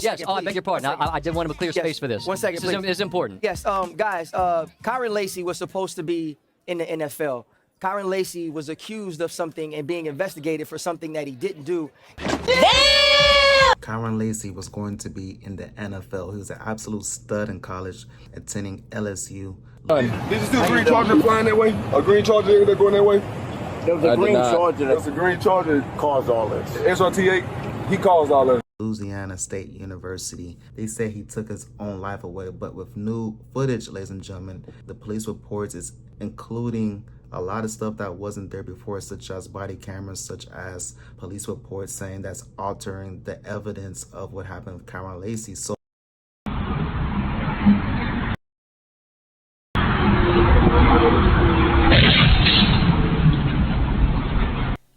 Yes, I beg your pardon. I did want to clear space for this. 1 second, This please. is important. Yes, guys, Kyren Lacy was supposed to be in the NFL. Kyren Lacy was accused of something and being investigated for something that he didn't do. Kyren Lacy was going to be in the NFL. He was an absolute stud in college, attending LSU. Did you see a green Charger flying that way? A green Charger that going that way? There was a green Charger. There was a green Charger that caused all this. SRT8, he caused all this. Louisiana State University. They say he took his own life away, but with new footage, ladies and gentlemen, the police reports is including a lot of stuff that wasn't there before, such as body cameras, such as police reports saying that's altering the evidence of what happened with Kyren Lacy. So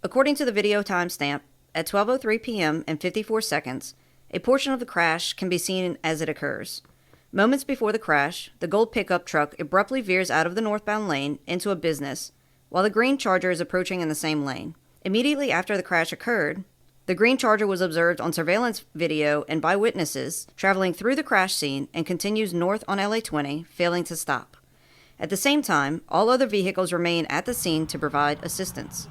according to the video timestamp, at 12:03 p.m. and 54 seconds, a portion of the crash can be seen as it occurs. Moments before the crash, the gold pickup truck abruptly veers out of the northbound lane into a business, while the green Charger is approaching in the same lane. Immediately after the crash occurred, the green Charger was observed on surveillance video and by witnesses traveling through the crash scene and continues north on LA 20, failing to stop. At the same time, all other vehicles remain at the scene to provide assistance.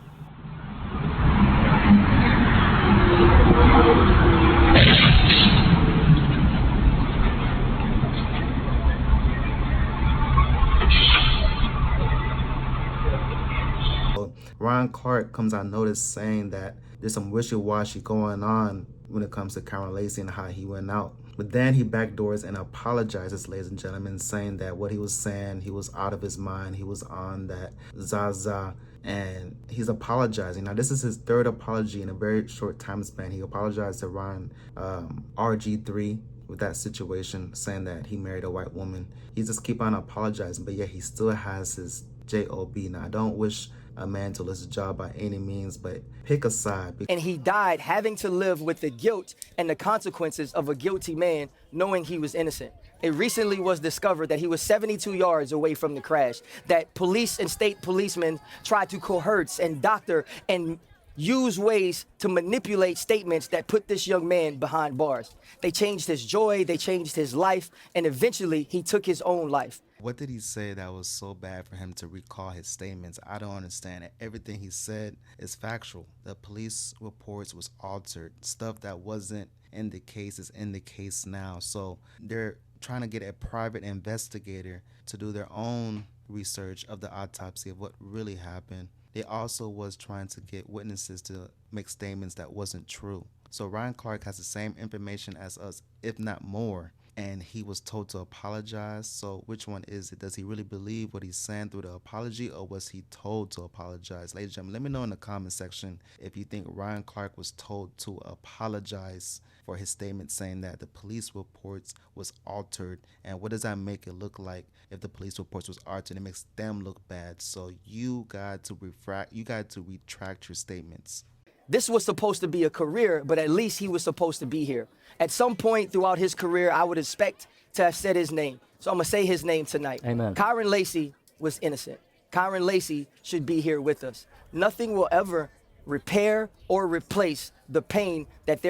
Ryanclark comes on notice saying that there's some wishy-washy going on when it comes to Kyren Lacy and how he went out. But then he backdoors and apologizes, ladies and gentlemen, saying that what he was saying, he was out of his mind, he was on that Zaza, and he's apologizing. Now, this is his third apology in a very short time span. He apologized to Ryan RG3 with that situation, saying that he married a white woman. He just keep on apologizing, but yet he still has his job. Now, I don't wish a man to lose his job by any means, but pick a side. And he died having to live with the guilt and the consequences of a guilty man knowing he was innocent. It recently was discovered that he was 72 yards away from the crash, that police and state policemen tried to coerce and doctor and use ways to manipulate statements that put this young man behind bars. They changed his joy, they changed his life, and eventually he took his own life. What did he say that was so bad for him to recall his statements? I don't understand it. Everything he said is factual. The police reports was altered. Stuff that wasn't in the case is in the case now. So they're trying to get a private investigator to do their own research of the autopsy of what really happened. They also was trying to get witnesses to make statements that wasn't true. So Ryanclark has the same information as us, if not more. And he was told to apologize. So which one is it? Does he really believe what he's saying through the apology, or was he told to apologize? Ladies and gentlemen, let me know in the comment section if you think Ryanclark was told to apologize for his statement saying that the police reports was altered. And what does that make it look like if the police reports was altered? It makes them look bad. So you got to retract your statements. This was supposed to be a career, but at least he was supposed to be here. At some point throughout his career, I would expect to have said his name. So I'm going to say his name tonight. Amen. Kyren Lacy was innocent. Kyren Lacy should be here with us. Nothing will ever repair or replace the pain that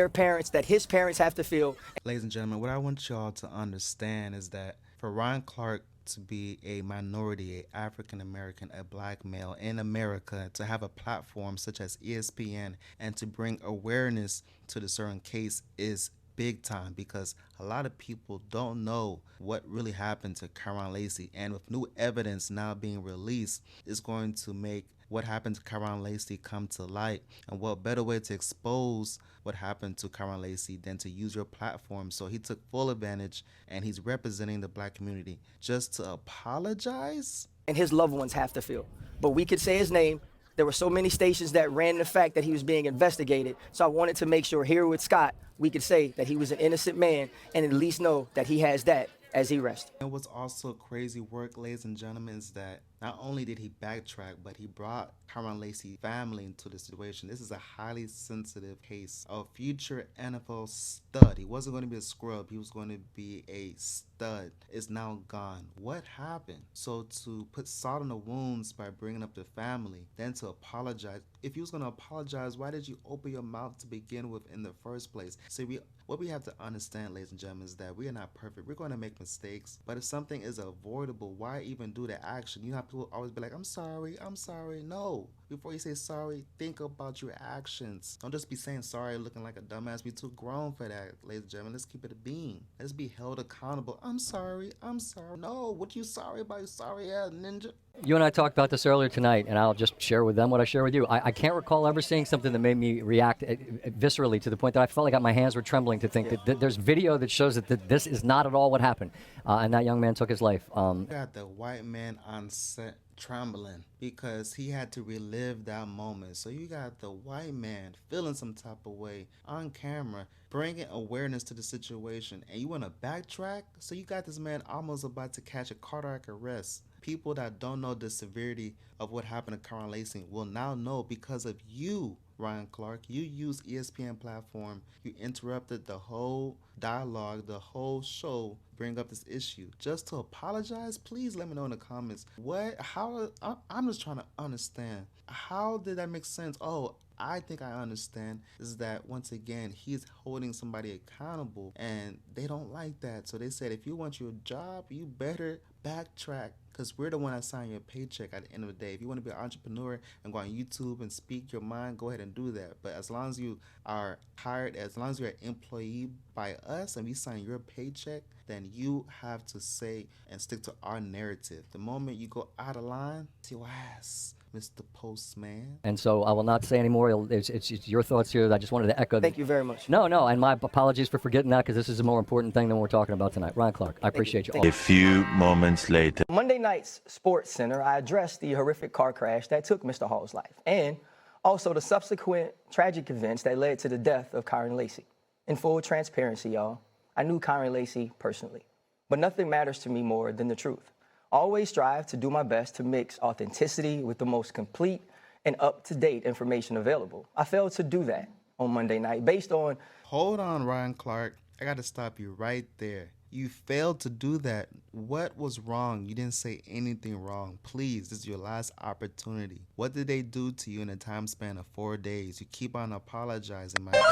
his parents have to feel. Ladies and gentlemen, what I want y'all to understand is that for Ryanclark to be a minority, a African American, a black male in America, to have a platform such as ESPN and to bring awareness to the certain case is big time, because a lot of people don't know what really happened to Kyren Lacy, and with new evidence now being released, it's going to make what happened to Kyren Lacy come to light. And what better way to expose what happened to Kyren Lacy than to use your platform? So he took full advantage, and he's representing the black community just to apologize. And his loved ones have to feel. But we could say his name. There were so many stations that ran the fact that he was being investigated. So I wanted to make sure here with Scott, we could say that he was an innocent man and at least know that he has that as he rests. And what's also crazy work, ladies and gentlemen, is that Not only did he backtrack, but he brought Kyren Lacy family into the situation. This is a highly sensitive case. A future NFL stud. He wasn't going to be a scrub. He was going to be a stud. Is now gone. What happened? So to put salt in the wounds by bringing up the family, then to apologize. If you was going to apologize, why did you open your mouth to begin with in the first place? See, what we have to understand, ladies and gentlemen, is that we are not perfect. We're going to make mistakes. But if something is avoidable, why even do the action? You have to always be like, I'm sorry, I'm sorry. No. Before you say sorry, think about your actions. Don't just be saying sorry looking like a dumbass. Be too grown for that, ladies and gentlemen. Let's keep it a bean. Let's be held accountable. I'm sorry, I'm sorry. No, what you sorry about? You sorry ass ninja. You and I talked about this earlier tonight, and I'll just share with them what I share with you. I can't recall ever seeing something that made me react viscerally to the point that I felt like my hands were trembling to think that there's video that shows that this is not at all what happened, and that young man took his life. Got the white man on set trembling because he had to relive that moment. So you got the white man feeling some type of way on camera, bringing awareness to the situation, and you want to backtrack? So you got this man almost about to catch a cardiac arrest. People that don't know the severity of what happened to Kyren Lacy will now know because of you, Ryan Clark. You used ESPN platform. You interrupted the whole dialogue, the whole show, bring up this issue. Just to apologize, please let me know in the comments. I'm just trying to understand. How did that make sense? Oh, I think I understand is that once again, he's holding somebody accountable and they don't like that. So they said, if you want your job, you better backtrack because we're the one that sign your paycheck at the end of the day. If you want to be an entrepreneur and go on YouTube and speak your mind, go ahead and do that. But as long as you are hired, as long as you're an employee by us and we sign your paycheck, then you have to say and stick to our narrative. The moment you go out of line, it's your ass, Mr. Postman. And so I will not say any more. It's your thoughts here. I just wanted to echo. Thank you very much. No, and my apologies for forgetting that because this is a more important thing than we're talking about tonight. Ryan Clark, I appreciate you all. A few moments later. Monday night's Sports Center, I addressed the horrific car crash that took Mr. Hall's life and also the subsequent tragic events that led to the death of Kyren Lacy. In full transparency, y'all, I knew Kyren Lacy personally, but nothing matters to me more than the truth. I always strive to do my best to mix authenticity with the most complete and up-to-date information available. I failed to do that on Monday night based on... Hold on, Ryan Clark. I got to stop you right there. You failed to do that. What was wrong? You didn't say anything wrong. Please, this is your last opportunity. What did they do to you in a time span of 4 days? You keep on apologizing, my friend.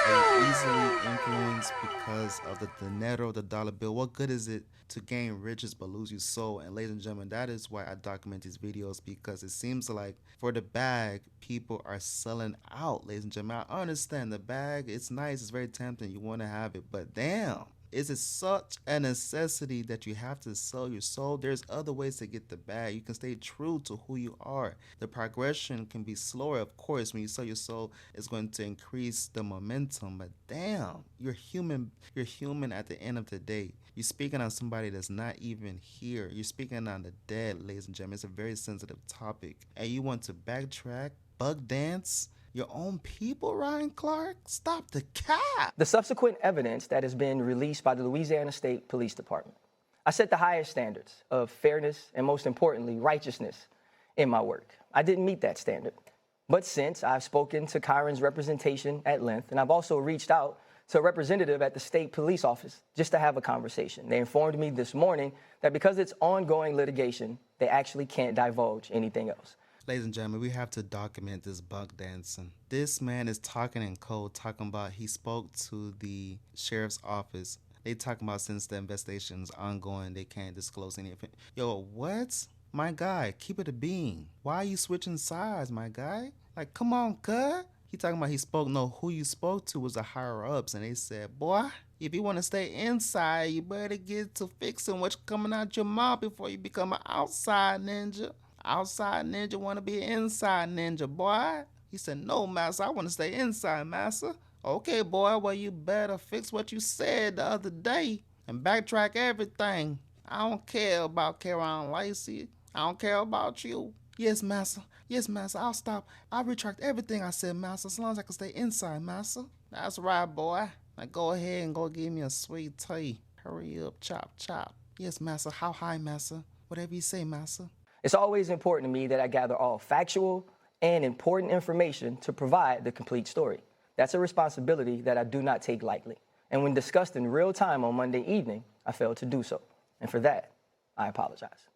Are you easily influenced because of the dinero, the dollar bill? What good is it to gain riches but lose your soul? And ladies and gentlemen, that is why I document these videos, because it seems like for the bag, people are selling out, ladies and gentlemen. I understand the bag, it's nice, it's very tempting, you want to have it, but damn. Is it such a necessity that you have to sell your soul? There's other ways to get the bag. You can stay true to who you are. The progression can be slower, of course. When you sell your soul, it's going to increase the momentum. But damn, you're human. You're human at the end of the day. You're speaking on somebody that's not even here. You're speaking on the dead, ladies and gentlemen. It's a very sensitive topic. And you want to backtrack, bug dance your own people, Ryan Clark? Stop the cap. The subsequent evidence that has been released by the Louisiana State Police Department. I set the highest standards of fairness and, most importantly, righteousness in my work. I didn't meet that standard. But since I've spoken to Kyren's representation at length, and I've also reached out to a representative at the state police office just to have a conversation. They informed me this morning that because it's ongoing litigation, they actually can't divulge anything else. Ladies and gentlemen, we have to document this bug dancing. This man is talking in code, talking about he spoke to the sheriff's office. They talking about since the investigation is ongoing, they can't disclose anything. Yo, what? My guy, keep it a bean. Why are you switching sides, my guy? Like, come on, cuz. He talking about he spoke, no, who you spoke to was the higher-ups, and they said, boy, if you want to stay inside, you better get to fixing what's coming out your mouth before you become an outside ninja. Outside ninja want to be an inside ninja, boy. He said, no, master, I want to stay inside, master. Okay, boy, well, you better fix what you said the other day and backtrack everything. I don't care about Kyren Lacy. I don't care about you. Yes, master. Yes, master, I'll stop. I'll retract everything I said, master, as long as I can stay inside, master. That's right, boy. Now go ahead and go give me a sweet tea. Hurry up, chop, chop. Yes, master. How high, master? Whatever you say, master. It's always important to me that I gather all factual and important information to provide the complete story. That's a responsibility that I do not take lightly. And when discussed in real time on Monday evening, I failed to do so. And for that, I apologize.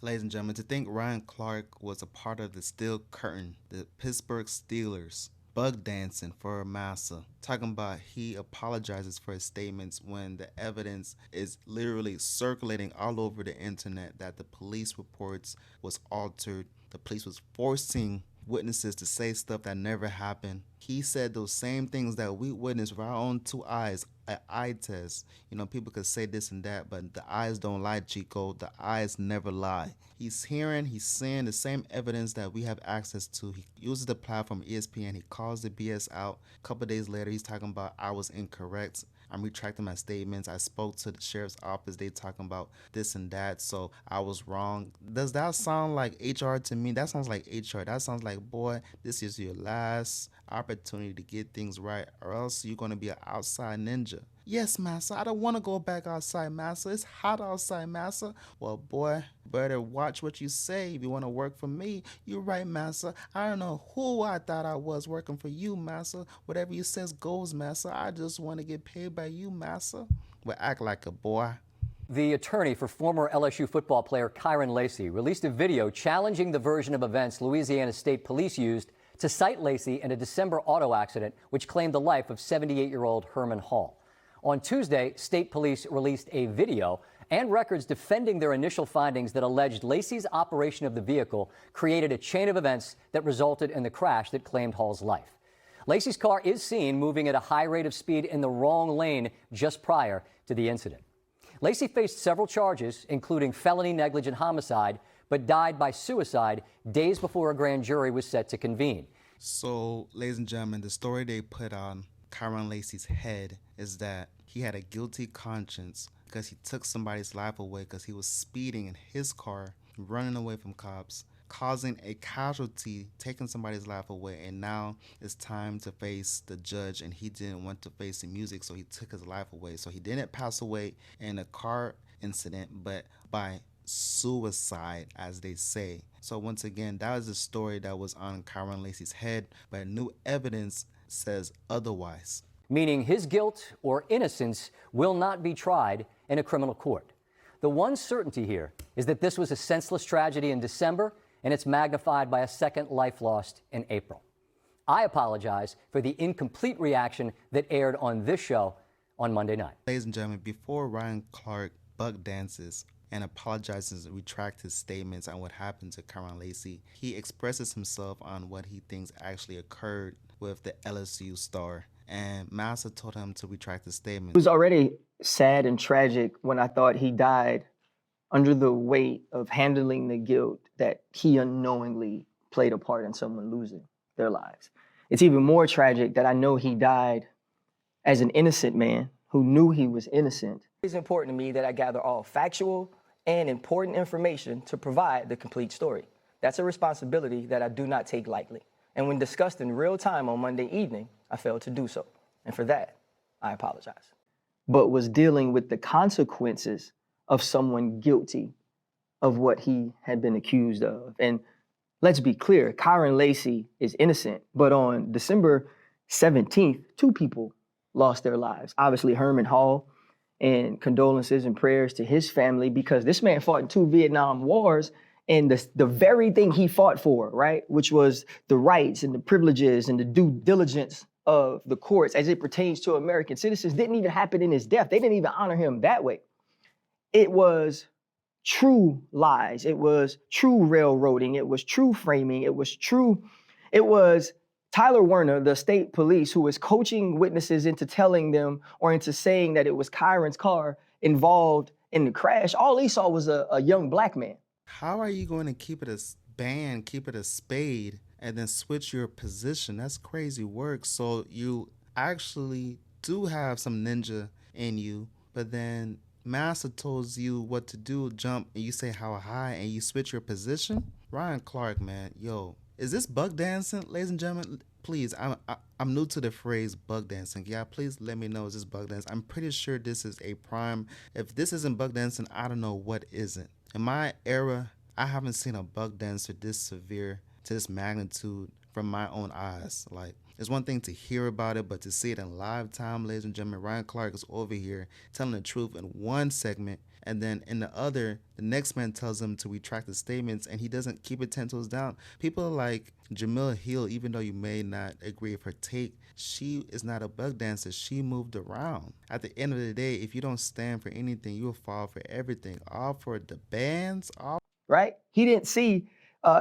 Ladies and gentlemen, to think Ryan Clark was a part of the Steel Curtain, the Pittsburgh Steelers, bug dancing for Massa, talking about he apologizes for his statements when the evidence is literally circulating all over the internet that the police reports was altered. The police was forcing witnesses to say stuff that never happened. He said those same things that we witnessed with our own two eyes, an eye test. You know, people could say this and that, but the eyes don't lie, Chico. The eyes never lie. He's seeing the same evidence that we have access to. He uses the platform ESPN. He calls the BS out. A couple of days later, he's talking about I was incorrect. I'm retracting my statements. I spoke to the sheriff's office. They talking about this and that, so I was wrong. Does that sound like HR to me? That sounds like HR. That sounds like, boy, this is your last opportunity to get things right, or else you're going to be an outside ninja. Yes, Massa, I don't want to go back outside, Massa. It's hot outside, Massa. Well, boy, better watch what you say if you want to work for me. You're right, Massa. I don't know who I thought I was working for you, Massa. Whatever you says goes, Massa. I just want to get paid by you, Massa. Well, act like a boy. The attorney for former LSU football player Kyren Lacy released a video challenging the version of events Louisiana State Police used to cite Lacy in a December auto accident which claimed the life of 78-year-old Herman Hall. On Tuesday, state police released a video and records defending their initial findings that alleged Lacy's operation of the vehicle created a chain of events that resulted in the crash that claimed Hall's life. Lacy's car is seen moving at a high rate of speed in the wrong lane just prior to the incident. Lacy faced several charges, including felony negligent homicide, but died by suicide days before a grand jury was set to convene. So, ladies and gentlemen, the story they put on Kyren Lacy's head is that he had a guilty conscience because he took somebody's life away because he was speeding in his car, running away from cops, causing a casualty, taking somebody's life away, and now it's time to face the judge, and he didn't want to face the music, so he took his life away. So he didn't pass away in a car incident, but by suicide, as they say. So once again, that was the story that was on Kyren Lacy's head, but new evidence says otherwise. Meaning his guilt or innocence will not be tried in a criminal court. The one certainty here is that this was a senseless tragedy in December, and it's magnified by a second life lost in April. I apologize for the incomplete reaction that aired on this show on Monday night. Ladies and gentlemen, before Ryan Clark buck dances and apologizes and retracts his statements on what happened to Kyren Lacy, he expresses himself on what he thinks actually occurred with the LSU star. And Massa told him to retract his statement. It was already sad and tragic when I thought he died under the weight of handling the guilt that he unknowingly played a part in someone losing their lives. It's even more tragic that I know he died as an innocent man who knew he was innocent. It's important to me that I gather all factual and important information to provide the complete story. That's a responsibility that I do not take lightly. And when discussed in real time on Monday evening, I failed to do so. And for that, I apologize. But was dealing with the consequences of someone guilty of what he had been accused of. And let's be clear, Kyren Lacy is innocent, but on December 17th, 2 people lost their lives. Obviously, Herman Hall, and condolences and prayers to his family, because this man fought in 2 Vietnam wars, and the very thing he fought for, right, which was the rights and the privileges and the due diligence of the courts as it pertains to American citizens, didn't even happen in his death. They didn't even honor him that way. It was true lies. It was true railroading. It was true framing. It was Tyler Werner, the state police, who was coaching witnesses into telling them or into saying that it was Kyren's car involved in the crash. All he saw was a young black man. How are you going to keep it a band, keep it a spade, and then switch your position? That's crazy work. So you actually do have some ninja in you, but then Master tells you what to do, jump, and you say how high, and you switch your position? Ryan Clark, man, yo, is this bug dancing, ladies and gentlemen? Please, I'm new to the phrase bug dancing. Yeah, please let me know, is this bug dancing? I'm pretty sure this is a prime. If this isn't bug dancing, I don't know what isn't. In my era, I haven't seen a buck dancer this severe to this magnitude from my own eyes. Like, it's one thing to hear about it, but to see it in live time, ladies and gentlemen, Ryan Clark is over here telling the truth in one segment, and then in the other, the next man tells him to retract the statements, and he doesn't keep it 10 toes down. People like Jamil Hill, even though you may not agree with her take, she is not a buck dancer. She moved around. At the end of the day, if you don't stand for anything, you will fall for everything. All for the bands, all. Right? He didn't see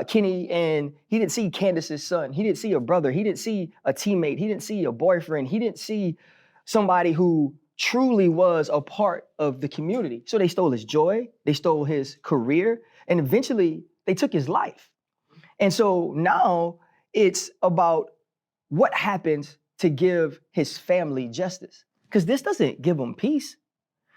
Kenny, and he didn't see Candace's son. He didn't see a brother. He didn't see a teammate. He didn't see a boyfriend. He didn't see somebody who truly was a part of the community. So they stole his joy, they stole his career, and eventually they took his life. And so now it's about what happens to give his family justice. Because this doesn't give them peace.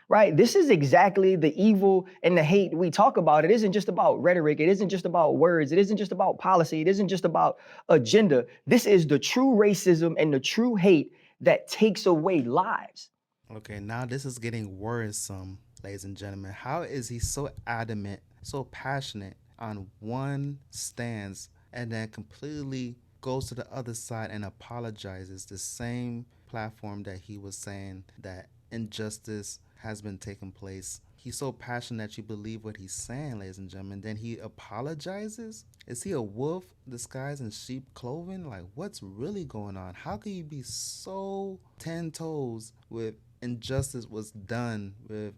Right? This is exactly the evil and the hate we talk about. It isn't just about rhetoric. It isn't just about words. It isn't just about policy. It isn't just about agenda. This is the true racism and the true hate that takes away lives. Okay, now this is getting worrisome, ladies and gentlemen. How is he so adamant, so passionate on one stance and then completely goes to the other side and apologizes, the same platform that he was saying that injustice has been taking place? He's so passionate that you believe what he's saying, ladies and gentlemen. Then he apologizes? Is he a wolf disguised in sheep clothing? Like, what's really going on? How can you be so 10 toes with injustice was done with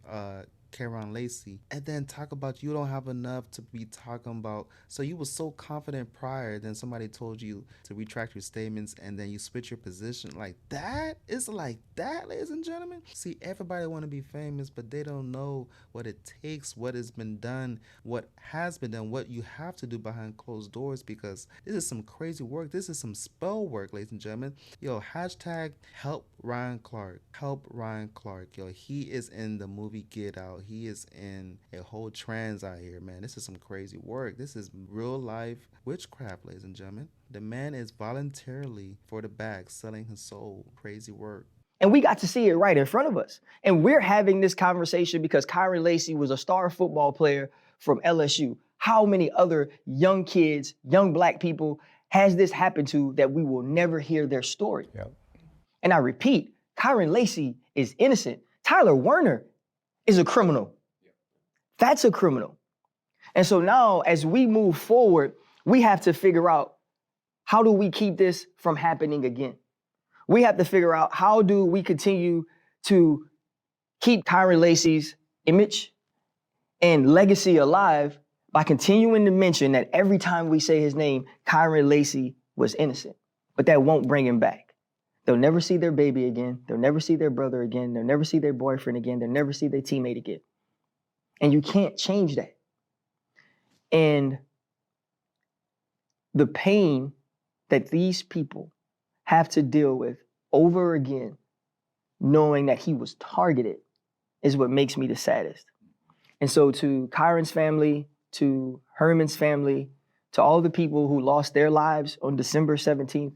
Kyren Lacy, and then talk about you don't have enough to be talking about? So you were so confident prior, then somebody told you to retract your statements, and then you switch your position like that? It's like that, ladies and gentlemen. See, everybody want to be famous, but they don't know what it takes, what has been done, what has been done, what you have to do behind closed doors, because this is some crazy work. This is some spell work, ladies and gentlemen. Yo, hashtag help Ryan Clark. Help Ryan Clark. Yo, he is in the movie Get Out. He is in a whole trans out here, man. This is some crazy work. This is real life witchcraft, ladies and gentlemen. The man is voluntarily for the bag selling his soul. Crazy work. And we got to see it right in front of us. And we're having this conversation because Kyren Lacy was a star football player from LSU. How many other young kids, young black people has this happened to that we will never hear their story? Yep. And I repeat, Kyren Lacy is innocent. Tyler Werner is a criminal. That's a criminal. And so now as we move forward, we have to figure out, how do we keep this from happening again? We have to figure out, how do we continue to keep Kyren Lacy's image and legacy alive by continuing to mention that every time we say his name, Kyren Lacy was innocent. But that won't bring him back. They'll never see their baby again. They'll never see their brother again. They'll never see their boyfriend again. They'll never see their teammate again. And you can't change that. And the pain that these people have to deal with over again, knowing that he was targeted, is what makes me the saddest. And so to Kyren's family, to Herman's family, to all the people who lost their lives on December 17th,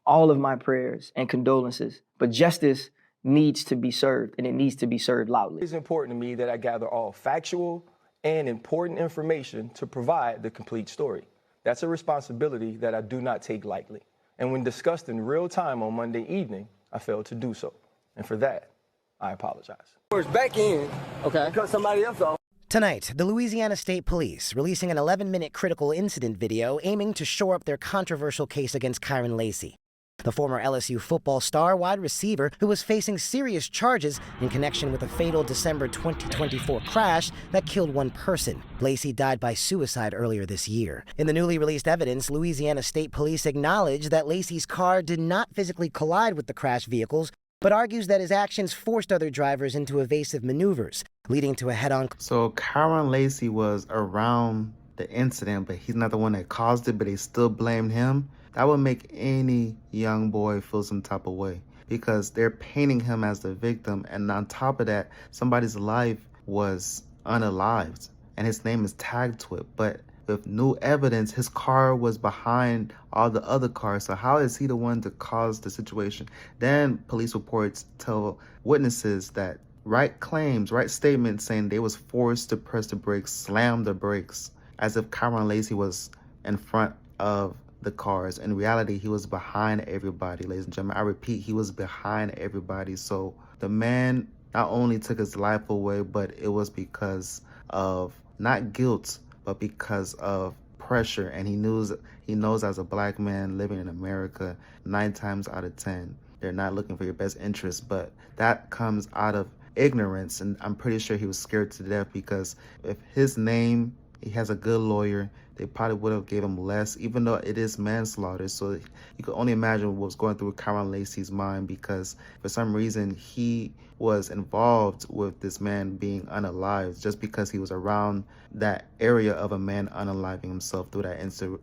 all of my prayers and condolences. But justice needs to be served, and it needs to be served loudly. It's important to me that I gather all factual and important information to provide the complete story. That's a responsibility that I do not take lightly. And when discussed in real time on Monday evening, I failed to do so. And for that, I apologize. Back in. Okay. Cut somebody else off. Tonight, the Louisiana State Police releasing an 11-minute critical incident video aiming to shore up their controversial case against Kyren Lacy, the former LSU football star wide receiver who was facing serious charges in connection with a fatal December 2024 crash that killed one person. Lacy died by suicide earlier this year. In the newly released evidence, Louisiana State Police acknowledged that Lacy's car did not physically collide with the crashed vehicles, but argues that his actions forced other drivers into evasive maneuvers, leading to a head-on. So Kyren Lacy was around the incident, but he's not the one that caused it, but they still blamed him. That would make any young boy feel some type of way, because they're painting him as the victim, and on top of that, somebody's life was unalived and his name is tagged to it. But with new evidence, his car was behind all the other cars. So how is he the one to cause the situation? Then police reports tell witnesses that write claims, write statements saying they was forced to press the brakes, slam the brakes, as if Kyren Lacy was in front of the cars. In reality, he was behind everybody, ladies and gentlemen. I repeat, he was behind everybody. So the man not only took his life away, but it was because of not guilt, but because of pressure. And he knows as a black man living in America, 9 times out of 10, they're not looking for your best interest. But that comes out of ignorance, and I'm pretty sure he was scared to death, because if his name, he has a good lawyer, they probably would have gave him less, even though it is manslaughter. So you could only imagine what was going through Kyren Lacy's mind, because for some reason he was involved with this man being unalived just because he was around that area of a man unaliving himself through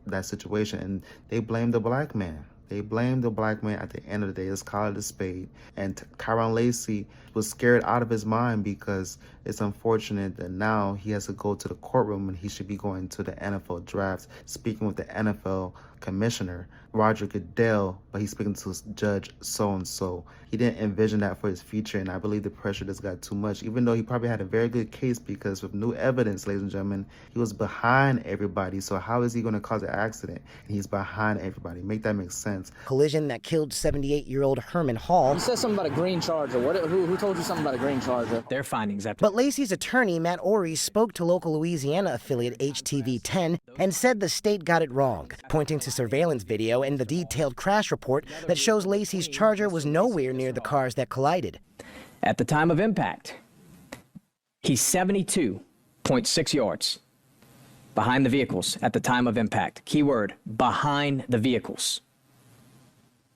that situation. And they blamed the black man. They blamed the black man. At the end of the day, let's call it a spade. And Kyren Lacy was scared out of his mind, because it's unfortunate that now he has to go to the courtroom and he should be going to the NFL draft, speaking with the NFL commissioner, Roger Goodell, but he's speaking to Judge so-and-so. He didn't envision that for his future, and I believe the pressure just got too much, even though he probably had a very good case, because with new evidence, ladies and gentlemen, he was behind everybody. So how is he going to cause an accident? And he's behind everybody. Make that make sense. Collision that killed 78-year-old Herman Hall. You said something about a green Charger. Who told you something about a green Charger? Their findings after. But Lacy's attorney, Matt Ory, spoke to local Louisiana affiliate HTV10 and said the state got it wrong, pointing to surveillance video and the detailed crash report that shows Lacy's Charger was nowhere near the cars that collided. At the time of impact, he's 72.6 yards behind the vehicles at the time of impact. Keyword, behind the vehicles.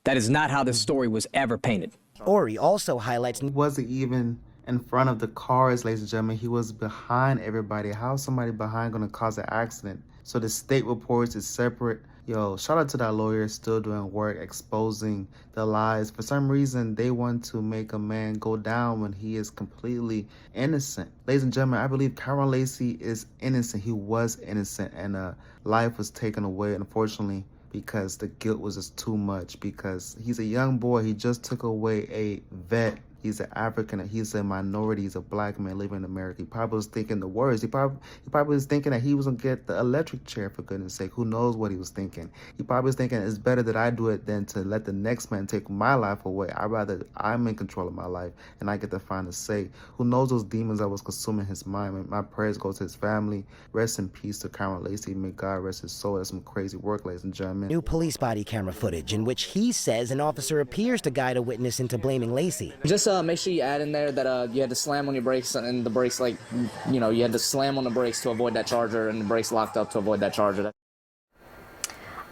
That is not how this story was ever painted. Ory also highlights he wasn't even in front of the cars, ladies and gentlemen. He was behind everybody. How is somebody behind going to cause an accident? So the state reports is separate. Yo, shout out to that lawyer, still doing work, exposing the lies. For some reason, they want to make a man go down when he is completely innocent. Ladies and gentlemen, I believe Kyren Lacy is innocent. He was innocent, and life was taken away, unfortunately, because the guilt was just too much, because he's a young boy. He just took away a vet. He's an African, he's a minority, he's a black man living in America. He probably was thinking the worst. He probably was thinking that he was going to get the electric chair, for goodness sake. Who knows what he was thinking? He probably was thinking it's better that I do it than to let the next man take my life away. I'm in control of my life, and I get to find a say. Who knows those demons that was consuming his mind? My prayers go to his family. Rest in peace to Kyren Lacy. May God rest his soul. That's some crazy work, ladies and gentlemen. new police body camera footage in which he says an officer appears to guide a witness into blaming Lacy. Just make sure you add in there that you had to slam on your brakes, and the brakes, you had to slam on the brakes to avoid that Charger, and the brakes locked up to avoid that Charger.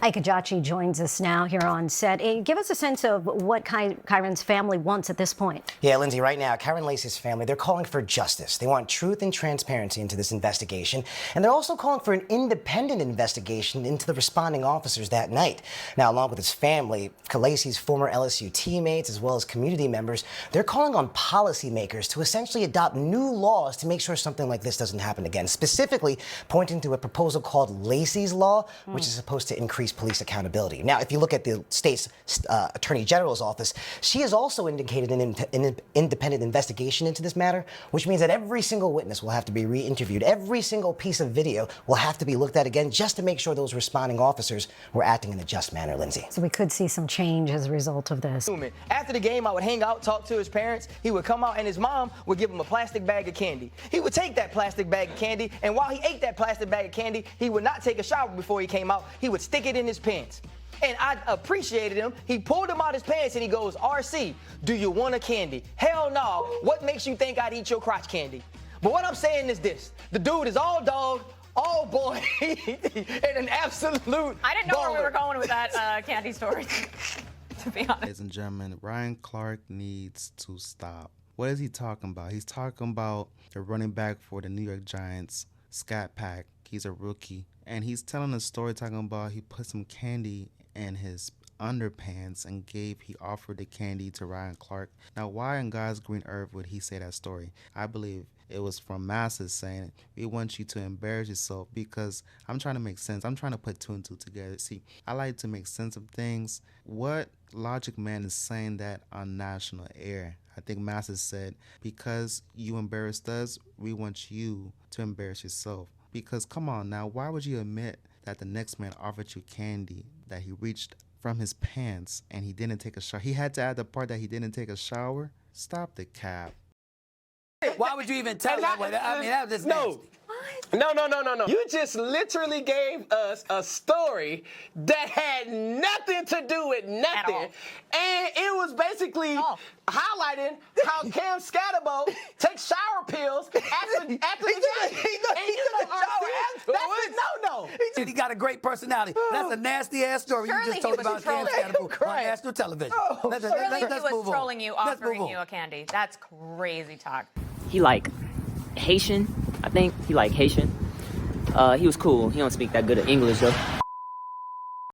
Ike Ajachi joins us now here on set. Give us a sense of what Kyren's family wants at this point. Yeah, Lindsay, right now, Kyren Lacy's family, they're calling for justice. They want truth and transparency into this investigation, and they're also calling for an independent investigation into the responding officers that night. Now, along with his family, Lacy's former LSU teammates, as well as community members, they're calling on policymakers to essentially adopt new laws to make sure something like this doesn't happen again, specifically pointing to a proposal called Lacy's Law, which is supposed to increase police accountability. Now, if you look at the state's Attorney General's office, she has also indicated an independent investigation into this matter, which means that every single witness will have to be re-interviewed. Every single piece of video will have to be looked at again just to make sure those responding officers were acting in a just manner, Lindsay. So we could see some change as a result of this. After the game, I would hang out, talk to his parents. He would come out, and his mom would give him a plastic bag of candy. He would take that plastic bag of candy, and while he ate that plastic bag of candy, he would not take a shower before he came out. He would stick it in his pants. And I appreciated him. He pulled him out his pants and he goes, RC, do you want a candy? Hell no. What makes you think I'd eat your crotch candy? But what I'm saying is this. The dude is all dog, all boy, and an absolute I didn't know baller. where we were going with that candy story, to be honest. Ladies and gentlemen, Ryanclark needs to stop. What is he talking about? He's talking about the running back for the New York Giants, Scat Pack. He's a rookie. And he's telling a story talking about he put some candy in his underpants and he offered the candy to ryanclark. Now, why in God's green earth would he say that story? I believe it was from masses saying, we want you to embarrass yourself, because I'm trying to make sense. I'm trying to put two and two together. See, I like to make sense of things. What logic man is saying that on national air? I think masses said, because you embarrassed us, we want you to embarrass yourself. Because come on now, why would you admit that the next man offered you candy, that he reached from his pants and he didn't take a shower? He had to add the part that he didn't take a shower? Stop the cap. Why would you even tell that way? I mean, that was just no. No. You just literally gave us a story that had nothing to do with nothing. And it was basically highlighting how Cam Scatterbo takes shower pills after the game. He got a great personality. That's a nasty-ass story you just told about Cam Scatterbo on national television. Surely he was trolling you, offering you a candy. That's crazy talk. He like Haitian, I think. He like Haitian. He was cool. He don't speak that good of English though.